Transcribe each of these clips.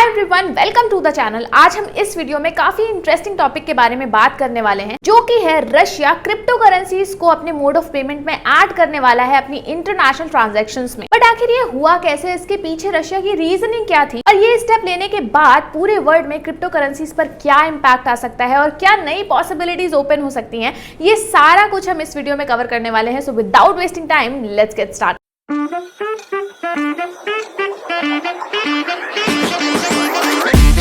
Everyone, welcome to the channel. आज हम इस वीडियो में काफी इंटरेस्टिंग टॉपिक के बारे में बात करने वाले हैं, जो कि है रशिया क्रिप्टो करेंसीज को अपने मोड ऑफ पेमेंट में ऐड करने वाला है अपनी इंटरनेशनल ट्रांजैक्शंस में। बट आखिर ये हुआ कैसे, इसके पीछे रशिया की रीजनिंग क्या थी और ये स्टेप लेने के बाद पूरे वर्ल्ड में क्रिप्टो करेंसीज पर क्या इम्पैक्ट आ सकता है और क्या नई पॉसिबिलिटीज ओपन हो सकती हैं, ये सारा कुछ हम इस वीडियो में कवर करने वाले हैं। So without wasting time, let's get start.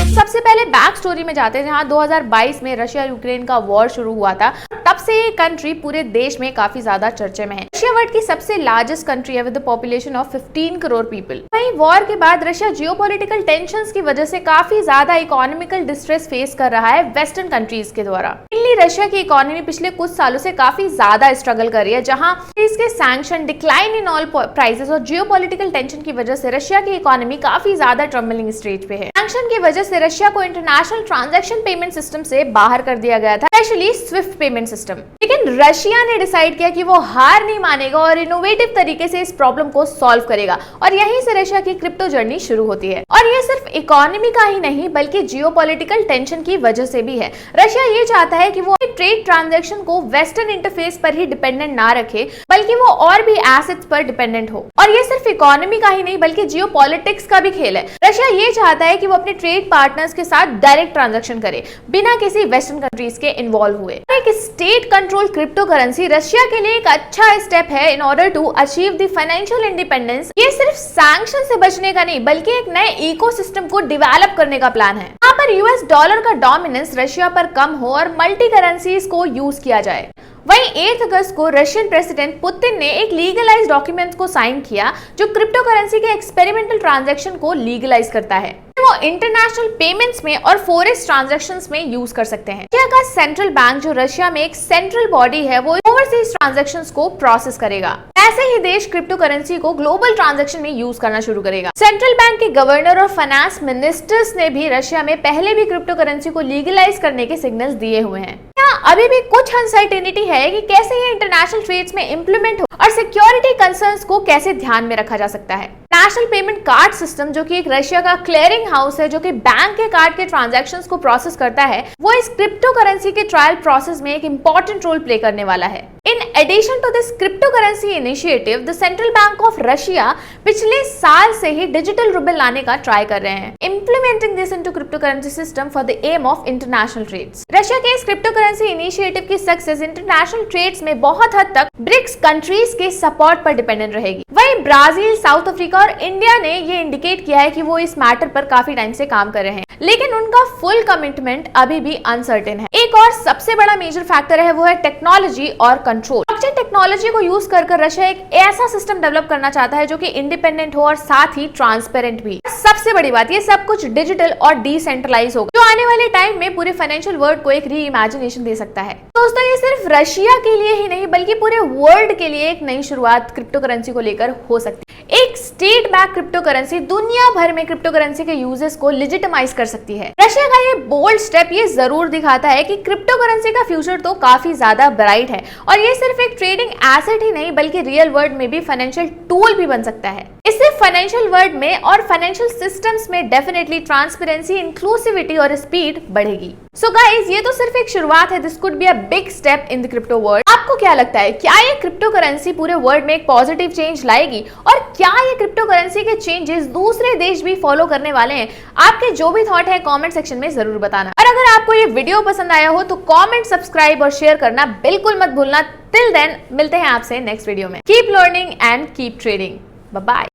सबसे पहले बैक स्टोरी में जाते हैं, जहां 2022 में रशिया यूक्रेन का वॉर शुरू हुआ था। तब से ये कंट्री पूरे देश में काफी ज्यादा चर्चे में है। रशिया वर्ल्ड की सबसे लार्जेस्ट कंट्री है with population of 15 crore people. वहीं वॉर के बाद रशिया जियोपॉलिटिकल टेंशंस की वजह से काफी ज्यादा इकोनॉमिकल डिस्ट्रेस फेस कर रहा है वेस्टर्न कंट्रीज के द्वारा। मेनली रशिया की इकोनॉमी पिछले कुछ सालों से काफी ज्यादा स्ट्रगल कर रही है, जहां इसके sanction, decline in oil prices और जियोपॉलिटिकल टेंशन की वजह से रशिया की इकोनॉमी काफी ज्यादा ट्रम्बलिंग स्टेज पे है। सैंक्शन की वजह से रशिया को इंटरनेशनल ट्रांजैक्शन पेमेंट सिस्टम से बाहर कर दिया गया था, स्पेशली स्विफ्ट पेमेंट सिस्टम। लेकिन रशिया ने डिसाइड किया कि वो हार नहीं मानेगा और इनोवेटिव तरीके से इस प्रॉब्लम को सॉल्व करेगा, और यहीं से रशिया की क्रिप्टो जर्नी शुरू होती है। और ये सिर्फ इकोनॉमी का ही नहीं बल्कि जियोपॉलिटिकल टेंशन की वजह से भी है। रशिया ये चाहता है कि वो ट्रेड ट्रांजैक्शन को वेस्टर्न इंटरफेस पर ही डिपेंडेंट ना रखे, बल्कि वो और भी एसेट्स पर डिपेंडेंट हो। और ये सिर्फ इकोनॉमी का ही नहीं बल्कि जियोपॉलिटिक्स का भी खेल है। रशिया ये चाहता है कि वो अपने ट्रेड पार्टनर्स के साथ डायरेक्ट ट्रांजैक्शन करे बिना किसी वेस्टर्न कंट्रीज के इन्वॉल्व हुए। एक state control crypto currency Russia के लिए एक अच्छा स्टेप है in order to achieve the financial independence. ये सिर्फ सैंक्शन से बचने का नहीं बल्कि एक नए इकोसिस्टम को डेवलप करने का प्लान है। यहाँ पर यूएस डॉलर का डोमिनेंस रशिया पर कम हो और मल्टी करेंसीज को यूज किया जाए। वहीं 8 अगस्त को रशियन प्रेसिडेंट पुतिन ने एक लीगलाइज्ड डॉक्यूमेंट को साइन किया, जो क्रिप्टो करेंसी के एक्सपेरिमेंटल ट्रांजैक्शन को लीगलाइज करता है। वो इंटरनेशनल पेमेंट्स में और फॉरेक्स ट्रांजैक्शंस में यूज कर सकते हैं। रशिया का सेंट्रल बैंक, जो रशिया में एक सेंट्रल बॉडी है, वो ओवरसीज ट्रांजैक्शंस को प्रोसेस करेगा। ऐसे ही देश क्रिप्टो करेंसी को ग्लोबल ट्रांजैक्शन में यूज करना शुरू करेगा। सेंट्रल बैंक के गवर्नर और फाइनेंस मिनिस्टर्स ने भी रशिया में पहले भी क्रिप्टो करेंसी को लीगलाइज करने के सिग्नल्स दिए हुए हैं। अभी भी कुछ अनसर्टेनिटी है कि कैसे ये इंटरनेशनल ट्रेड्स में इंप्लीमेंट हो और सिक्योरिटी कंसर्न्स को कैसे ध्यान में रखा जा सकता है। नेशनल पेमेंट कार्ड सिस्टम, जो कि एक रशिया का क्लियरिंग हाउस है, जो कि बैंक के कार्ड के ट्रांजैक्शंस को प्रोसेस करता है, वो इस क्रिप्टो करेंसी के ट्रायल प्रोसेस में एक इंपॉर्टेंट रोल प्ले करने वाला है। In addition to this cryptocurrency initiative, the Central Bank of Russia पिछले साल से ही डिजिटल रूबल लाने का ट्राई कर रहे हैं, implementing this into cryptocurrency system for the aim of international trades। Russia के इस क्रिप्टोकरेंसी इनिशिएटिव की सक्सेस इंटरनेशनल ट्रेड्स में बहुत हद तक ब्रिक्स कंट्रीज के सपोर्ट पर डिपेंडेंट रहेगी। वहीं ब्राजील, साउथ अफ्रीका और इंडिया ने ये इंडिकेट किया है कि वो इस मैटर पर काफी टाइम से काम कर रहे हैं, लेकिन उनका फुल कमिटमेंट अभी भी अनसर्टेन है। एक और सबसे बड़ा मेजर फैक्टर है, वो है टेक्नोलॉजी और कंट्रोल। ब्लॉकचेन टेक्नोलॉजी को यूज कर रशिया एक ऐसा सिस्टम डेवलप करना चाहता है जो कि इंडिपेंडेंट हो और साथ ही ट्रांसपेरेंट भी। सबसे बड़ी बात, ये सब कुछ डिजिटल और डिसेंट्रलाइज होगा, जो आने वाले टाइम में पूरे फाइनेंशियल वर्ल्ड को एक री इमेजिनेशन दे सकता है। दोस्तों, ये सिर्फ रशिया के लिए ही नहीं बल्कि पूरे वर्ल्ड के लिए एक नई शुरुआत क्रिप्टो करेंसी को लेकर हो सकती है। एक स्टेट बैक क्रिप्टो करेंसी दुनिया भर में क्रिप्टो करेंसी के यूजेस को लेजिटिमाइज कर सकती है। रशिया का ये बोल्ड स्टेप ये जरूर दिखाता है कि क्रिप्टो करेंसी का फ्यूचर तो काफी ज्यादा ब्राइट है, और ये सिर्फ एक ट्रेडिंग एसेट ही नहीं बल्कि रियल वर्ल्ड में भी फाइनेंशियल टूल भी बन सकता है। इससे फाइनेंशियल वर्ल्ड में और फाइनेंशियल सिस्टम्स में डेफिनेटली ट्रांसपेरेंसी, इंक्लूसिविटी और स्पीड बढ़ेगी। सो गाइस, ये तो सिर्फ एक शुरुआत है। This could be a big step in the crypto world. आपको क्या लगता है, क्या ये क्रिप्टो करेंसी पूरे वर्ल्ड में एक पॉजिटिव चेंज लाएगी, और क्या ये क्रिप्टो करेंसी के चेंजेस दूसरे देश भी फॉलो करने वाले हैं? आपके जो भी थॉट है कमेंट सेक्शन में जरूर बताना। और अगर आपको ये वीडियो पसंद आया हो तो कमेंट, सब्सक्राइब और शेयर करना बिल्कुल मत भूलना। टिल देन, मिलते हैं आपसे नेक्स्ट वीडियो में। Keep learning and keep trading. Bye bye.